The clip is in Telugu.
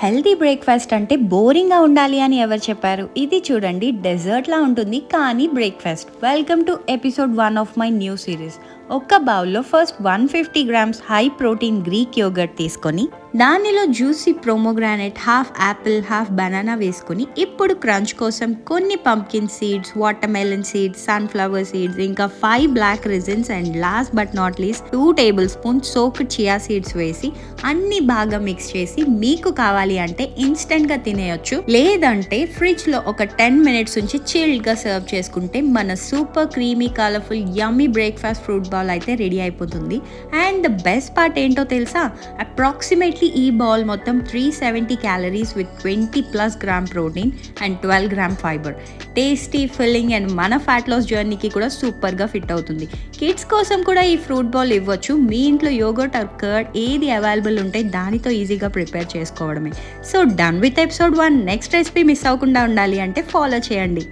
హెల్తీ బ్రేక్ఫాస్ట్ అంటే బోరింగ్గా ఉండాలి అని ఎవరు చెప్పారు? ఇది చూడండి, డెజర్ట్లా ఉంటుంది కానీ breakfast. Welcome to episode 1 of my new series. ఒక్క బౌల్లో first 150 grams high protein Greek yogurt తీసుకొని దానిలో juicy pomegranate, half apple, half banana వేసుకొని ఇప్పుడు క్రంచ్ కోసం కొన్ని pumpkin seeds, watermelon seeds, sunflower seeds, ఇంకా 5 black raisins and last but not least 2 tablespoons soaked chia seeds వేసి అన్ని బాగా మిక్స్ చేసి మీకు కావాలి అంటే ఇన్స్టెంట్ గా తినేయొచ్చు. లేదంటే ఫ్రిడ్జ్ లో ఒక 10 మినిట్స్ ఉంచి చిల్డ్ గా సర్వ్ చేసుకుంటే మన సూపర్ క్రీమీ కలర్ఫుల్ యమ్మీ బ్రేక్ఫాస్ట్ ఫ్రూట్ బాల్ అయితే రెడీ అయిపోతుంది. అండ్ ద బెస్ట్ పార్ట్ ఏంటో తెలుసా? అప్రాక్సిమేట్లీ ఈ బౌల్ మొత్తం 370 calories with 20+ gram protein and 12 gram fibre. Tasty, filling and మన ఫ్యాట్ లాస్ జర్నీకి కూడా సూపర్గా ఫిట్ అవుతుంది. కిడ్స్ కోసం కూడా ఈ ఫ్రూట్ బాల్ ఇవ్వచ్చు. మీ ఇంట్లో యోగర్ట్ ఆర్ కర్డ్ ఏది అవైలబుల్ ఉంటే దానితో ఈజీగా ప్రిపేర్ చేసుకోవడమే. So done with episode 1. Next recipe miss అవ్వకుండా ఉండాలి అంటే ఫాలో చేయండి.